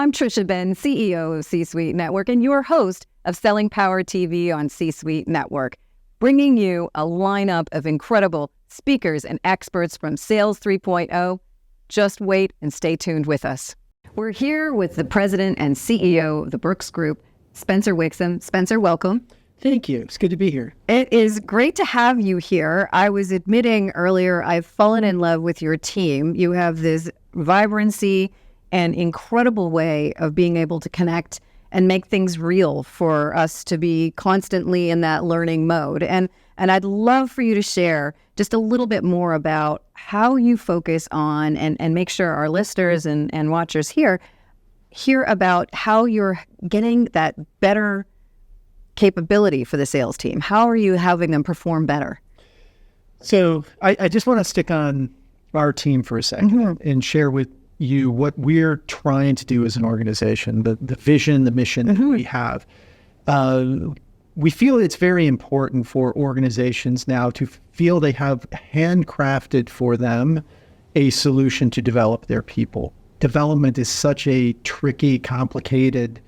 I'm Tricia Benn, CEO of C-Suite Network and your host of Selling Power TV on C-Suite Network, bringing you a lineup of incredible speakers and experts from Sales 3.0. Just wait and stay tuned with us. We're here with the president and CEO of the Brooks Group, Spencer Wixom. Spencer, welcome. Thank you. It's good to be here. It is great to have you here. I was admitting earlier, I've fallen in love with your team. You have this vibrancy and incredible way of being able to connect and make things real for us to be constantly in that learning mode. And I'd love for you to share just a little bit more about how you focus on and make sure our listeners and watchers hear about how you're getting that better capability for the sales team. How are you having them perform better? So I just want to stick on our team for a second and share with you what we're trying to do as an organization, the vision, the mission that we have. We feel it's very important for organizations now to feel they have handcrafted for them a solution to develop their people. Development is such a tricky, complicated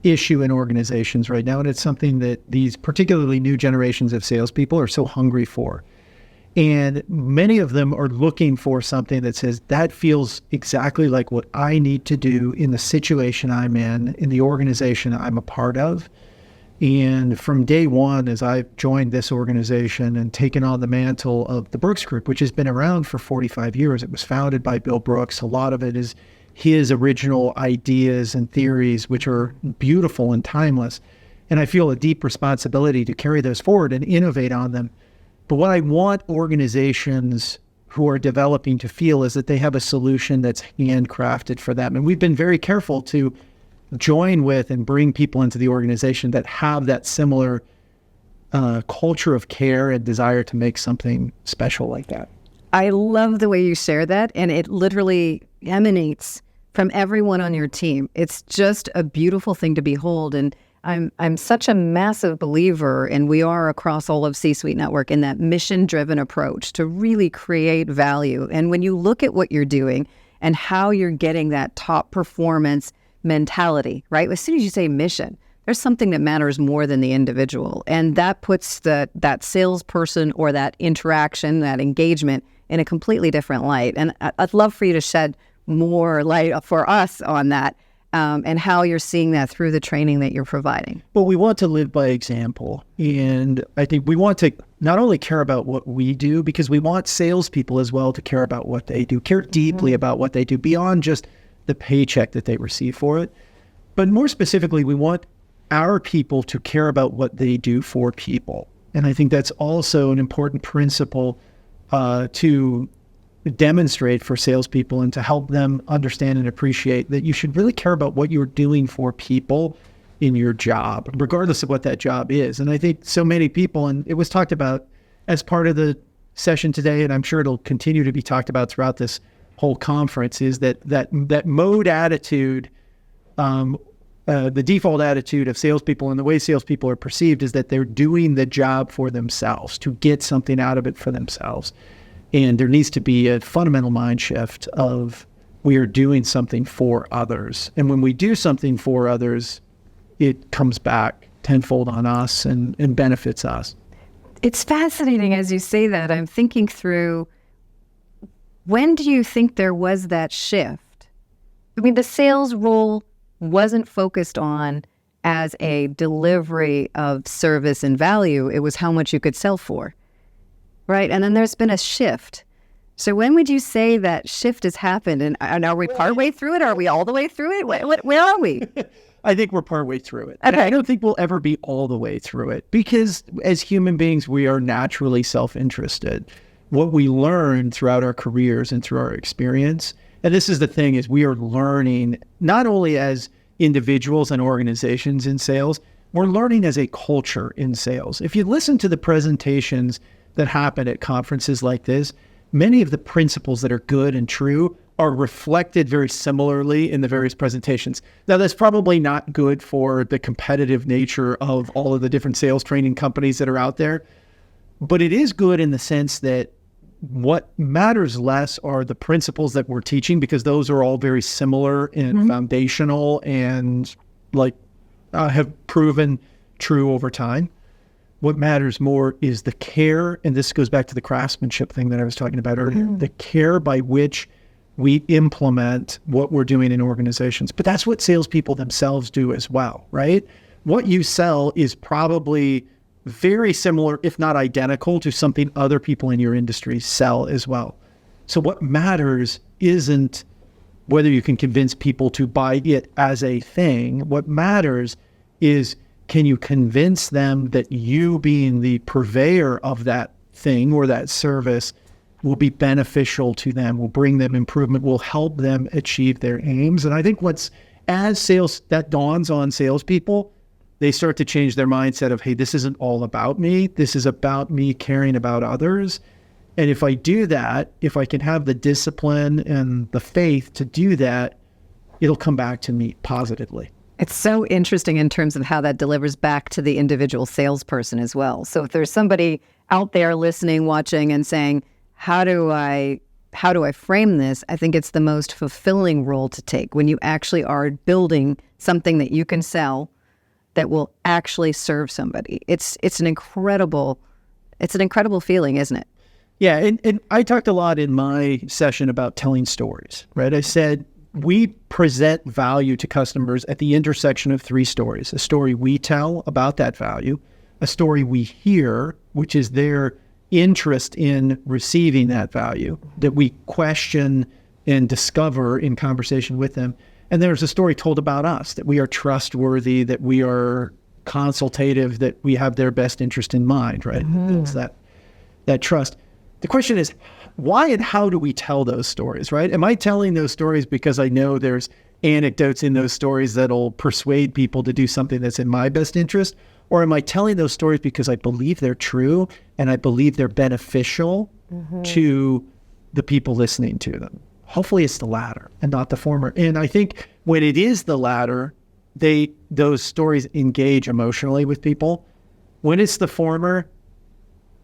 issue in organizations right now, and it's something that these particularly new generations of salespeople are so hungry for. And many of them are looking for something that says, that feels exactly like what I need to do in the situation I'm in the organization I'm a part of. And from day one, as I've joined this organization and taken on the mantle of the Brooks Group, which has been around for 45 years, it was founded by Bill Brooks. A lot of it is his original ideas and theories, which are beautiful and timeless. And I feel a deep responsibility to carry those forward and innovate on them. But what I want organizations who are developing to feel is that they have a solution that's handcrafted for them. And we've been very careful to join with and bring people into the organization that have that similar culture of care and desire to make something special like that. I love the way you share that, and it literally emanates from everyone on your team. It's just a beautiful thing to behold, and I'm such a massive believer, and we are across all of C-Suite Network, in that mission-driven approach to really create value. And when you look at what you're doing and how you're getting that top performance mentality, right? As soon as you say mission, there's something that matters more than the individual. And that puts that salesperson or that interaction, that engagement in a completely different light. And I'd love for you to shed more light for us on that. And how you're seeing that through the training that you're providing. Well, we want to live by example. And I think we want to not only care about what we do, because we want salespeople as well to care about what they do, care deeply about what they do beyond just the paycheck that they receive for it. But more specifically, we want our people to care about what they do for people. And I think that's also an important principle to demonstrate for salespeople and to help them understand and appreciate that you should really care about what you're doing for people in your job, regardless of what that job is. And I think so many people, and it was talked about as part of the session today, and I'm sure it'll continue to be talked about throughout this whole conference, is that mode attitude, the default attitude of salespeople and the way salespeople are perceived is that they're doing the job for themselves, to get something out of it for themselves. And there needs to be a fundamental mind shift of we are doing something for others. And when we do something for others, it comes back tenfold on us and benefits us. It's fascinating as you say that. I'm thinking through, when do you think there was that shift? I mean, the sales role wasn't focused on as a delivery of service and value. It was how much you could sell for. Right. And then there's been a shift. So when would you say that shift has happened? And are we partway through it? Are we all the way through it? Where are we? I think we're partway through it. Okay. I don't think we'll ever be all the way through it, because as human beings, we are naturally self-interested. What we learn throughout our careers and through our experience, and this is the thing, is we are learning not only as individuals and organizations in sales, we're learning as a culture in sales. If you listen to the presentations that happen at conferences like this, many of the principles that are good and true are reflected very similarly in the various presentations. Now, that's probably not good for the competitive nature of all of the different sales training companies that are out there, but it is good in the sense that what matters less are the principles that we're teaching, because those are all very similar and foundational and have proven true over time. What matters more is the care, and this goes back to the craftsmanship thing that I was talking about earlier, the care by which we implement what we're doing in organizations. But that's what salespeople themselves do as well, right? What you sell is probably very similar, if not identical, to something other people in your industry sell as well. So what matters isn't whether you can convince people to buy it as a thing. What matters is, can you convince them that you being the purveyor of that thing or that service will be beneficial to them, will bring them improvement, will help them achieve their aims? And I think as sales, that dawns on salespeople, they start to change their mindset of, hey, this isn't all about me. This is about me caring about others. And if I do that, if I can have the discipline and the faith to do that, it'll come back to me positively. It's so interesting in terms of how that delivers back to the individual salesperson as well. So if there's somebody out there listening, watching, and saying, how do I frame this? I think it's the most fulfilling role to take when you actually are building something that you can sell that will actually serve somebody. It's an incredible feeling, isn't it? Yeah, and I talked a lot in my session about telling stories, right? I said, we present value to customers at the intersection of three stories: a story we tell about that value, a story we hear, which is their interest in receiving that value, that we question and discover in conversation with them. And there's a story told about us, that we are trustworthy, that we are consultative, that we have their best interest in mind, right? It's that trust. The question is, why and how do we tell those stories, right? Am I telling those stories because I know there's anecdotes in those stories that'll persuade people to do something that's in my best interest? Or am I telling those stories because I believe they're true and I believe they're beneficial to the people listening to them? Hopefully it's the latter and not the former. And I think when it is the latter, those stories engage emotionally with people. When it's the former,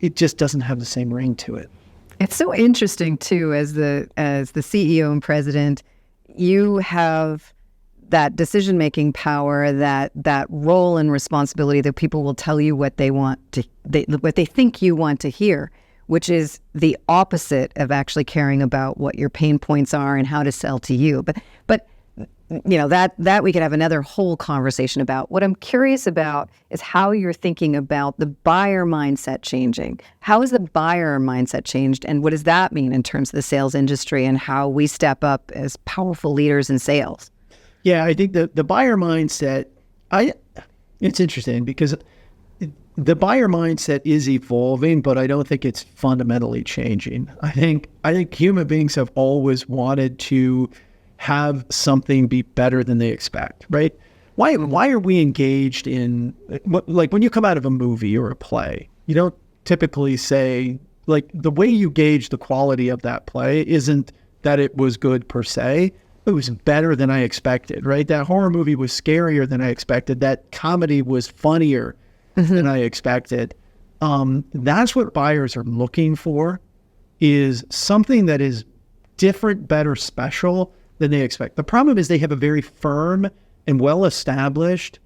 it just doesn't have the same ring to it. It's so interesting too, as the CEO and president, you have that decision-making power, that role and responsibility that people will tell you what they want to, what they think you want to hear, which is the opposite of actually caring about what your pain points are and how to sell to you. But you know, that we could have another whole conversation about. What I'm curious about is how you're thinking about the buyer mindset changing. How has the buyer mindset changed, and what does that mean in terms of the sales industry and how we step up as powerful leaders in sales? Yeah, I think the buyer mindset, it's interesting because the buyer mindset is evolving, but I don't think it's fundamentally changing. I think human beings have always wanted to have something be better than they expect, right? Why are we engaged in, like when you come out of a movie or a play, you don't typically say, like, the way you gauge the quality of that play isn't that it was good per se. It was better than I expected, right? That horror movie was scarier than I expected. That comedy was funnier than I expected. That's what buyers are looking for, is something that is different, better, special than they expect. The problem is they have a very firm and well-established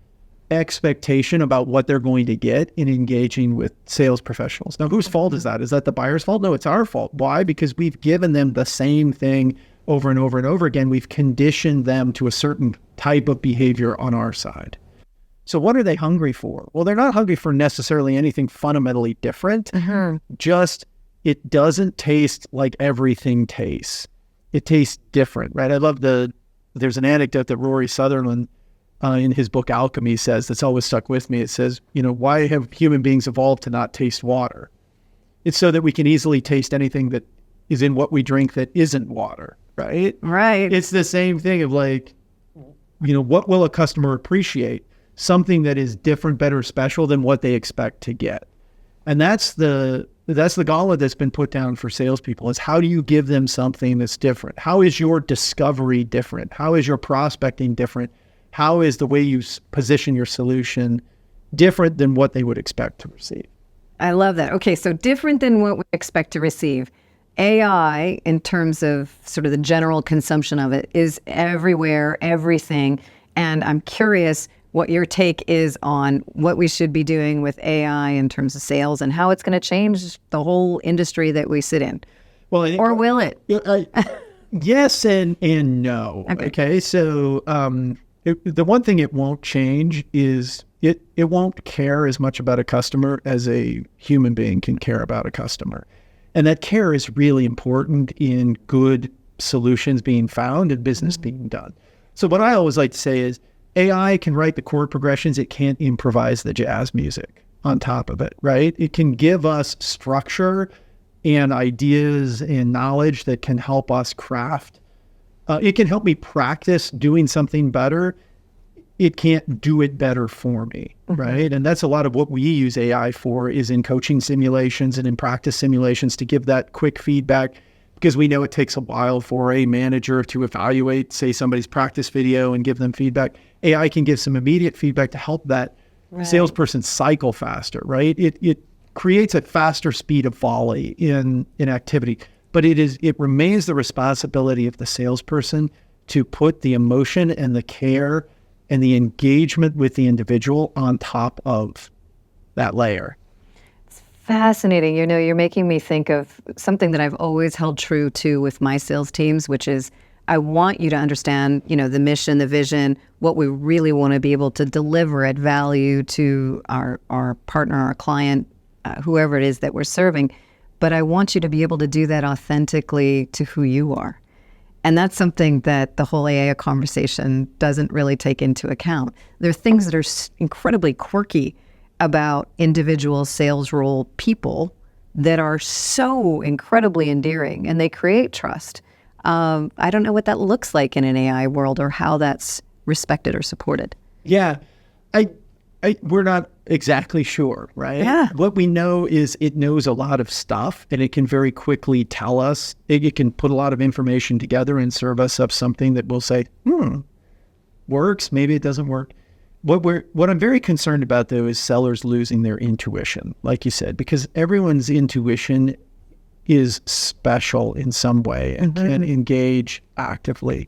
expectation about what they're going to get in engaging with sales professionals. Now, whose fault is that? Is that the buyer's fault? No, it's our fault. Why? Because we've given them the same thing over and over and over again. We've conditioned them to a certain type of behavior on our side. So what are they hungry for? Well, they're not hungry for necessarily anything fundamentally different. Just, it doesn't taste like everything tastes. It tastes different, right? I love there's an anecdote that Rory Sutherland in his book Alchemy says that's always stuck with me. It says, why have human beings evolved to not taste water? It's so that we can easily taste anything that is in what we drink that isn't water, right? Right. It's the same thing of like, what will a customer appreciate? Something that is different, better, special than what they expect to get. And that's the gauntlet that's been put down for salespeople, is how do you give them something that's different? How is your discovery different? How is your prospecting different? How is the way you position your solution different than what they would expect to receive? I love that. Okay, so different than what we expect to receive. AI, in terms of sort of the general consumption of it, is everywhere, everything. And I'm curious what your take is on what we should be doing with AI in terms of sales and how it's going to change the whole industry that we sit in. Well, I think, or will it? Yes and no. Okay. So the one thing it won't change is it won't care as much about a customer as a human being can care about a customer. And that care is really important in good solutions being found and business being done. So what I always like to say is AI can write the chord progressions. It can't improvise the jazz music on top of it, right? It can give us structure and ideas and knowledge that can help us craft. It can help me practice doing something better. It can't do it better for me, right? And that's a lot of what we use AI for, is in coaching simulations and in practice simulations, to give that quick feedback, because we know it takes a while for a manager to evaluate, say, somebody's practice video and give them feedback. AI can give some immediate feedback to help that salesperson cycle faster, right? It creates a faster speed of volley in activity, but it remains the responsibility of the salesperson to put the emotion and the care and the engagement with the individual on top of that layer. It's fascinating. You know, you're making me think of something that I've always held true to with my sales teams, which is I want you to understand, you know, the mission, the vision, what we really want to be able to deliver at value to our partner, our client, whoever it is that we're serving. But I want you to be able to do that authentically to who you are. And that's something that the whole AI conversation doesn't really take into account. There are things that are incredibly quirky about individual sales role people that are so incredibly endearing, and they create trust. I don't know what that looks like in an AI world or how that's respected or supported. Yeah, we're not exactly sure, right? Yeah. What we know is it knows a lot of stuff, and it can very quickly tell us. It can put a lot of information together and serve us up something that we'll say, works, maybe it doesn't work. What I'm very concerned about, though, is sellers losing their intuition, like you said, because everyone's intuition is special in some way and can engage actively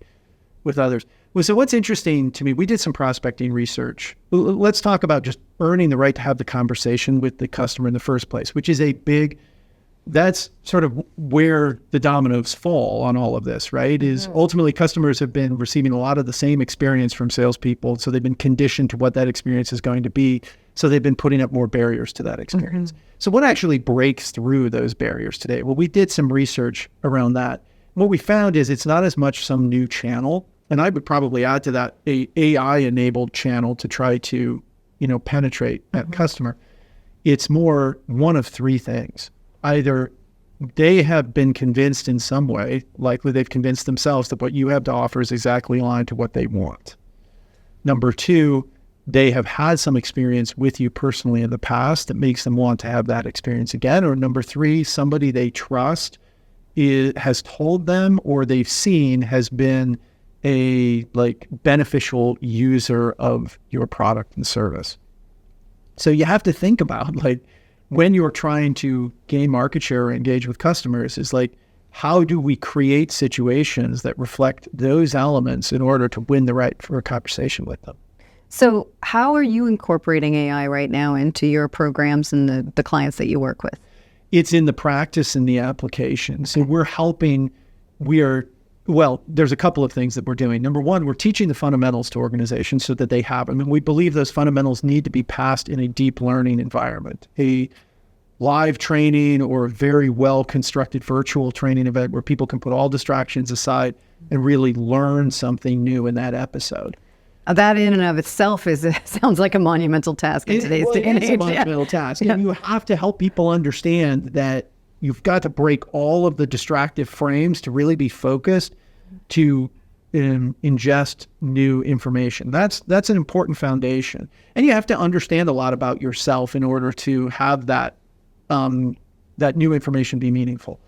with others. Well, so what's interesting to me, we did some prospecting research. Let's talk about just earning the right to have the conversation with the customer in the first place, which is that's sort of where the dominoes fall on all of this, right? Is ultimately customers have been receiving a lot of the same experience from salespeople. So they've been conditioned to what that experience is going to be. So they've been putting up more barriers to that experience. So what actually breaks through those barriers today? Well, we did some research around that. What we found is it's not as much some new channel. And I would probably add to that a AI-enabled channel to try to, penetrate that customer. It's more one of three things. Either they have been convinced in some way, likely they've convinced themselves that what you have to offer is exactly aligned to what they want. Number two, they have had some experience with you personally in the past that makes them want to have that experience again. Or number three, somebody they trust has told them or they've seen has been a beneficial user of your product and service. So you have to think about when you're trying to gain market share or engage with customers is how do we create situations that reflect those elements in order to win the right for a conversation with them? So how are you incorporating AI right now into your programs and the clients that you work with? It's in the practice and the application. So there's a couple of things that we're doing. Number one, we're teaching the fundamentals to organizations so that they have them. And we believe those fundamentals need to be passed in a deep learning environment, a live training or a very well-constructed virtual training event where people can put all distractions aside and really learn something new in that episode. That in and of itself sounds like a monumental task in today's day and age. It's a monumental task. And you have to help people understand that you've got to break all of the distractive frames to really be focused to ingest new information. That's an important foundation. And you have to understand a lot about yourself in order to have that new information be meaningful.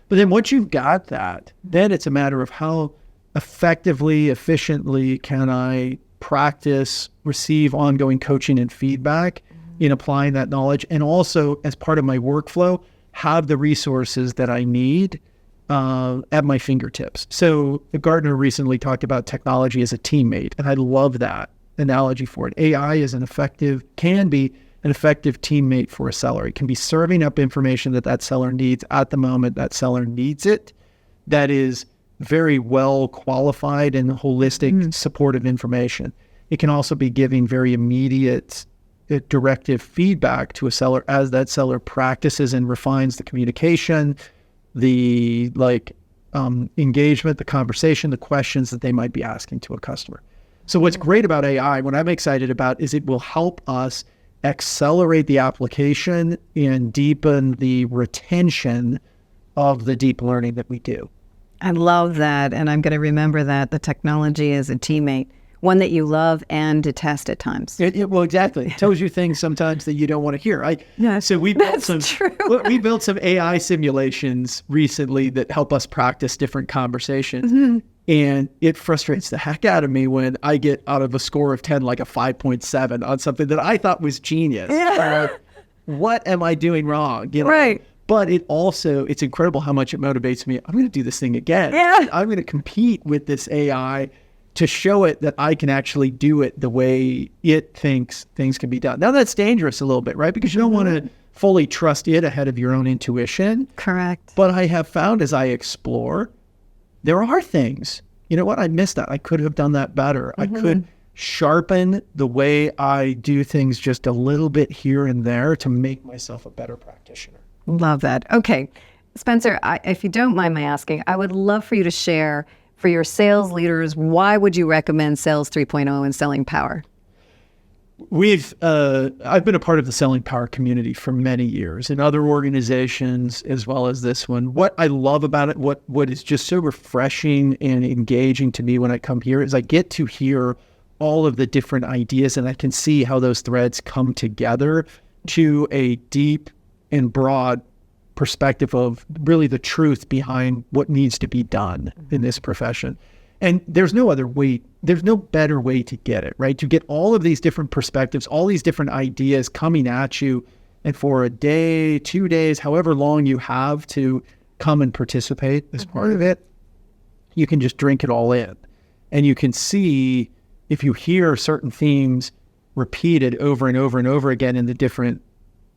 But then once you've got that, then it's a matter of how effectively, efficiently can I practice, receive ongoing coaching and feedback in applying that knowledge, and also as part of my workflow, have the resources that I need at my fingertips. So Gartner recently talked about technology as a teammate, and I love that analogy for it. AI can be an effective teammate for a seller. It can be serving up information that seller needs at the moment that seller needs it, that is very well qualified and holistic supportive information. It can also be giving very immediate directive feedback to a seller as that seller practices and refines the communication, the engagement, the conversation, the questions that they might be asking to a customer. So what's great about AI, what I'm excited about, is it will help us accelerate the application and deepen the retention of the deep learning that we do. I love that. And I'm going to remember that the technology is a teammate, one that you love and detest at times. Well, exactly. It tells you things sometimes that you don't want to hear. So we built some AI simulations recently that help us practice different conversations. And it frustrates the heck out of me when I get out of a score of 10, like a 5.7 on something that I thought was genius. What am I doing wrong? Right. But it's incredible how much it motivates me. I'm going to do this thing again. I'm going to compete with this AI to show it that I can actually do it the way it thinks things can be done. Now that's dangerous a little bit, right? Because you don't want to fully trust it ahead of your own intuition. Correct. But I have found as I explore, there are things, you know what, I missed that. I could have done that better. I could sharpen the way I do things just a little bit here and there to make myself a better practitioner. Love that. Okay. Spencer, if you don't mind my asking, I would love for you to share for your sales leaders, why would you recommend Sales 3.0 and Selling Power? I've been a part of the Selling Power community for many years in other organizations as well as this one. What I love about it, what is just so refreshing and engaging to me when I come here, is I get to hear all of the different ideas and I can see how those threads come together to a deep and broad perspective of really the truth behind what needs to be done in this profession. And there's no better way to get it, right? To get all of these different perspectives, all these different ideas coming at you, and for a day, 2 days, however long you have to come and participate as part of it, you can just drink it all in. And you can see, if you hear certain themes repeated over and over and over again in the different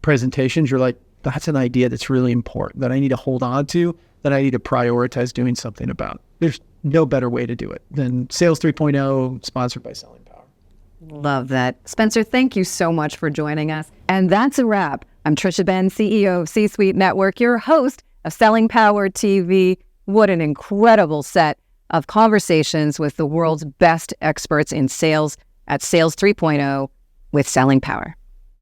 presentations, you're like, that's an idea that's really important that I need to hold on to, that I need to prioritize doing something about. There's no better way to do it than Sales 3.0, sponsored by Selling Power. Love that. Spencer, thank you so much for joining us. And that's a wrap. I'm Tricia Benn, CEO of C-Suite Network, your host of Selling Power TV. What an incredible set of conversations with the world's best experts in sales at Sales 3.0 with Selling Power.